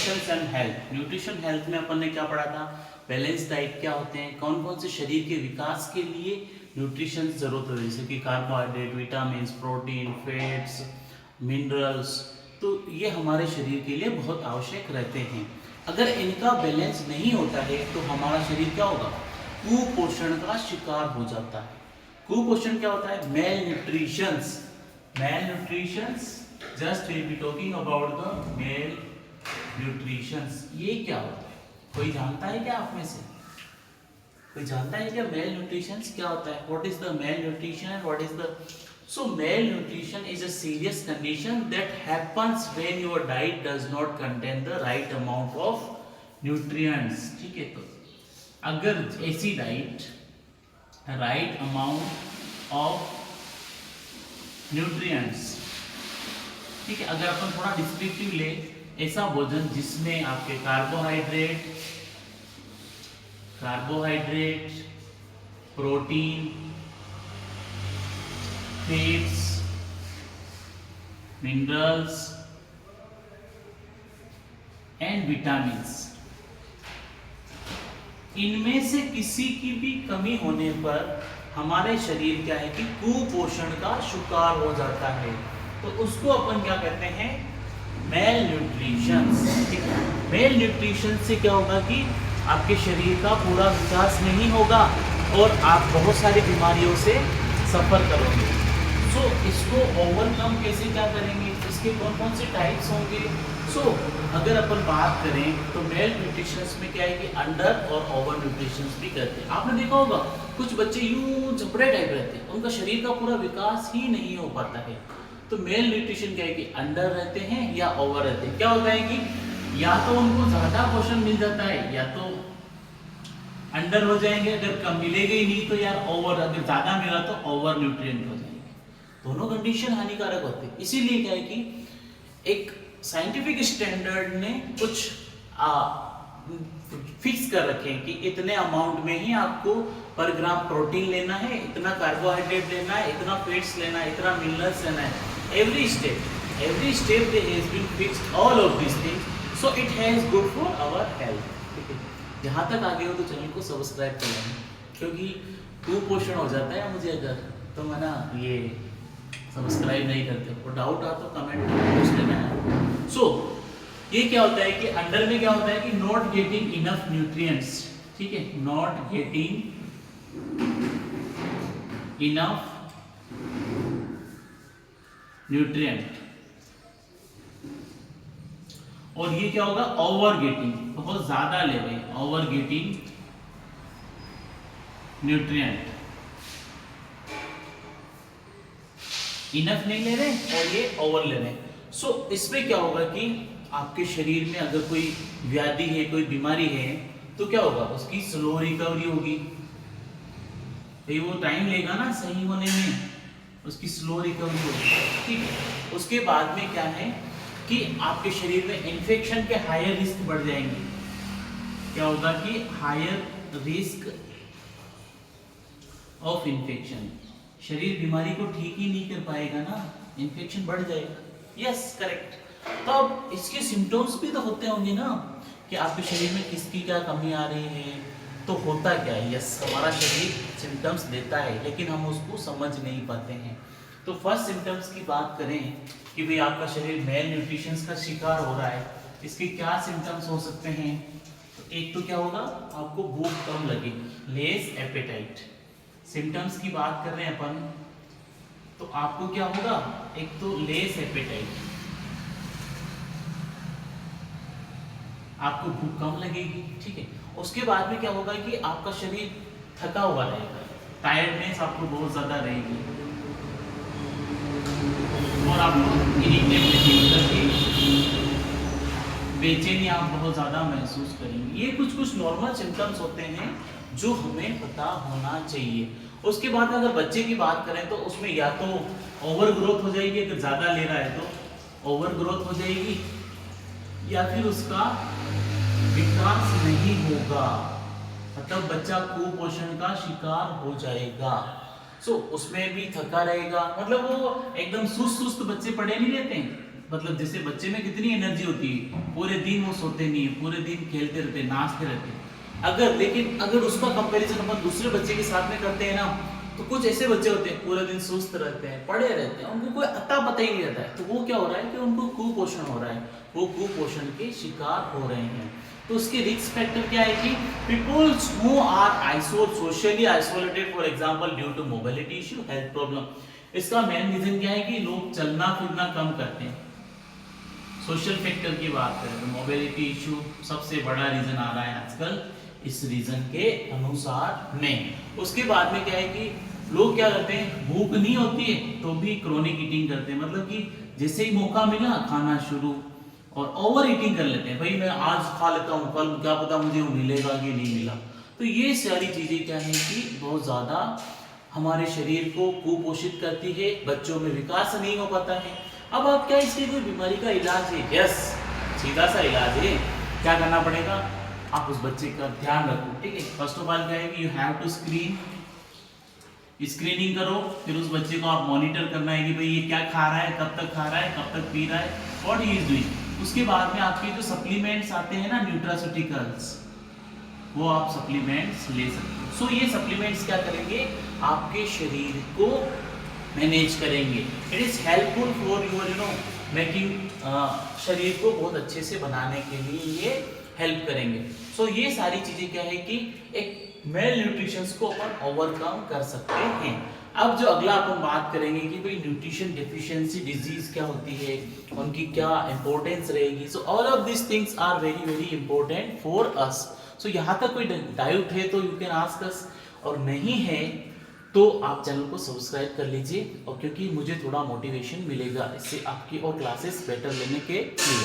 Nutrition and health. Nutrition health में अपन ने क्या पढ़ा था, बैलेंस डाइट क्या होते हैं, कौन कौन से शरीर के विकास के लिए न्यूट्रिशन जरूरत है, जैसे कि carbohydrate, vitamin, protein, fats, minerals. तो ये हमारे शरीर के लिए बहुत आवश्यक रहते हैं। अगर इनका बैलेंस नहीं होता है तो हमारा शरीर क्या होगा, कुपोषण का शिकार हो जाता है। कुपोषण क्या होता है, malnutritions. Malnutritions, just will be talking about the malnutritions. ये क्या होता है, कोई जानता है क्या आप में से, कोई जानता है क्या मेल न्यूट्रिशंस क्या होता है? What is the mail nutrition and what is the So malnutrition is a serious condition that happens when your diet does not contain the right amount of nutrients। ठीक है, तो अगर ऐसी diet right amount of nutrients, ठीक है, अगर अपन थोड़ा descriptive ले, ऐसा भोजन जिसमें आपके carbohydrate, protein, fats, minerals and vitamins, इनमें से किसी की भी कमी होने पर हमारे शरीर क्या है कि कुपोषण का शिकार हो जाता है। तो उसको अपन क्या कहते हैं, मेल न्यूट्रिशन। ठीक है, मेल न्यूट्रिशन से क्या होगा कि आपके शरीर का पूरा विकास नहीं होगा और आप बहुत सारी बीमारियों से सफर करोगे। सो इसको ओवरकम कैसे क्या करेंगे, इसके कौन कौन से टाइप्स होंगे? सो अगर अपन बात करें तो मेल न्यूट्रिशन में क्या है कि अंडर और ओवर न्यूट्रिशन भी करते हैं। आपने देखा होगा कुछ बच्चे यूं जबड़े टाइप रहते हैं, उनका शरीर का पूरा विकास ही नहीं हो पाता है। तो मेल न्यूट्रिशन क्या है कि अंडर रहते हैं या ओवर रहते हैं। क्या होता है कि या तो उनको ज्यादा पोषण मिल जाता है या तो अंडर हो जाएंगे, अगर कम मिलेगा ही नहीं तो यार ओवर, अगर ज्यादा मिला तो ओवर न्यूट्रिएंट हो जाएंगे। दोनों कंडीशन हानिकारक होते हैं। इसीलिए क्या है कि एक साइंटिफिक स्टैंडर्ड ने कुछ फिक्स कर रखे हैं कि इतने अमाउंट में ही आपको पर ग्राम प्रोटीन लेना है, इतना कार्बोहाइड्रेट लेना है, इतना फैट्स लेना है, इतना मिनरल्स लेना है। Every step they has been fixed all of this things, so it has good for our health. ठीक है, यहाँ तक आगे हो तो चैनल को सब्सक्राइब कर लेना, क्योंकि कुपोषण हो जाता है मुझे अगर तो मैं ना ये सब्सक्राइब नहीं करते। और डाउट आ तो कमेंट में पूछ लेना है। सो ये क्या होता है कि अंडर में क्या होता है कि नॉट गेटिंग इनफ न्यूट्रिएंट्स। ठीक है, नॉट गेटिंग इनफ न्यूट्रिएंट। और ये क्या होगा, ओवर गेटिंग, बहुत ज्यादा ले रहे हैं, ओवर गेटिंग न्यूट्रिएंट, इनफ नहीं ले रहे और ये ओवर ले रहे हैं। सो इसमें क्या होगा कि आपके शरीर में अगर कोई व्याधि है, कोई बीमारी है, तो क्या होगा, उसकी स्लो रिकवरी होगी। तो वो टाइम लेगा ना सही होने में, उसकी स्लो रिकवरी होगी। ठीक है, उसके बाद में क्या है कि आपके शरीर में इन्फेक्शन के हायर रिस्क बढ़ जाएंगे। क्या होगा कि हायर रिस्क ऑफ इन्फेक्शन, शरीर बीमारी को ठीक ही नहीं कर पाएगा ना, इन्फेक्शन बढ़ जाएगा। Yes correct. तो अब इसके सिम्टम्स भी तो होते होंगे ना कि आपके शरीर में किसकी क्या कमी आ रही है, तो होता क्या है। यस, हमारा शरीर सिम्टम्स देता है लेकिन हम उसको समझ नहीं पाते हैं। तो फर्स्ट सिम्टम्स की बात करें कि भाई आपका शरीर मेल न्यूट्रिशन का शिकार हो रहा है, इसके क्या सिम्टम्स हो सकते हैं? तो एक तो क्या होगा, आपको भूख कम लगेगी, लेस एपेटाइट। सिम्टम्स की बात कर रहे हैं अपन, तो आपको क्या होगा, एक तो लेस एपेटाइट, आपको भूख कम लगेगी। ठीक है, उसके बाद में क्या होगा कि आपका शरीर थका हुआ रहेगा, टायर्डनेस आपको बहुत ज्यादा रहेगी और आपको इरिटेबिलिटी मतलब कि बेचैनी आप बहुत ज्यादा महसूस करेंगे। ये कुछ कुछ नॉर्मल सिम्टम्स होते हैं जो हमें पता होना चाहिए। उसके बाद अगर बच्चे की बात करें तो उसमें या तो ओवर ग्रोथ हो जाएगी, अगर ज्यादा ले रहा है तो ओवर ग्रोथ हो जाएगी, या फिर उसका विकास नहीं होगा, मतलब बच्चा कुपोषण का शिकार हो जाएगा। सो उसमें भी थका रहेगा, मतलब वो एकदम सुस्त बच्चे पड़े नहीं रहते हैं, मतलब जैसे बच्चे में कितनी एनर्जी होती है, पूरे दिन वो सोते नहीं है, पूरे दिन खेलते रहते हैं, नाचते रहते हैं। लेकिन अगर उसका कंपैरिजन अपन दूसरे बच्चे के साथ में करते हैं ना, तो कुछ ऐसे बच्चे होते हैं पूरे दिन सुस्त रहते हैं, पड़े रहते हैं, उनको कोई अता पता ही नहीं रहता है। तो वो क्या हो रहा है कि उनको कुपोषण हो रहा है, वो कुपोषण के शिकार हो रहे हैं। तो उसके रिस्क फैक्टर क्या है कि peoples who are socially isolated, for example due to mobility issue, health problem. इसका मेन रीजन क्या है कि लोग चलना फिरना कम करते हैं। सोशल फैक्टर की बात करें तो मोबिलिटी इशू सबसे बड़ा रीजन आ रहा है आजकल इस रीजन के अनुसार में। उसके बाद में क्या है कि लोग क्या करते हैं, भूख नहीं होती है तो भी क्रोनिक ईटिंग करते हैं, मतलब कि जैसे ही मौका मिला खाना शुरू, और ओवर ईटिंग कर लेते हैं, भाई मैं आज खा लेता हूँ, कल क्या पता मुझे वो मिलेगा कि नहीं मिला। तो ये सारी चीजें क्या है कि बहुत ज्यादा हमारे शरीर को कुपोषित करती है, बच्चों में विकास नहीं हो पाता है। अब आप क्या इसकी कोई बीमारी का इलाज है? यस, सीधा सा इलाज है। क्या करना पड़ेगा, आप उस बच्चे का ध्यान रखो, ठीक है। फर्स्ट ऑफ ऑल क्या है कि यू हैव टू स्क्रीनिंग करो, फिर उस बच्चे को आप मॉनिटर करना है कि भाई ये क्या खा रहा है, कब तक खा रहा है, कब तक पी रहा है, व्हाट ही इज डूइंग। उसके बाद में आपके जो सप्लीमेंट्स आते हैं ना, न्यूट्रास्यूटिकल्स, वो आप सप्लीमेंट्स ले सकते हो। सो ये सप्लीमेंट्स क्या करेंगे, आपके शरीर को मैनेज करेंगे। It is helpful for your making, शरीर को बहुत अच्छे से बनाने के लिए ये हेल्प करेंगे। सो ये सारी चीजें क्या है कि एक मेल न्यूट्रिशन को अपन ओवरकम कर सकते हैं। अब जो अगला अपन बात करेंगे कि भाई न्यूट्रिशन डेफिशिएंसी डिजीज क्या होती है, उनकी क्या इंपॉर्टेंस रहेगी। So all of this things are very very important for us. So यहाँ तक कोई डाउट है तो यू कैन आस्क अस, और नहीं है तो आप चैनल को सब्सक्राइब कर लीजिए, और क्योंकि मुझे थोड़ा मोटिवेशन मिलेगा इससे आपकी और क्लासेस बेटर लेने के लिए।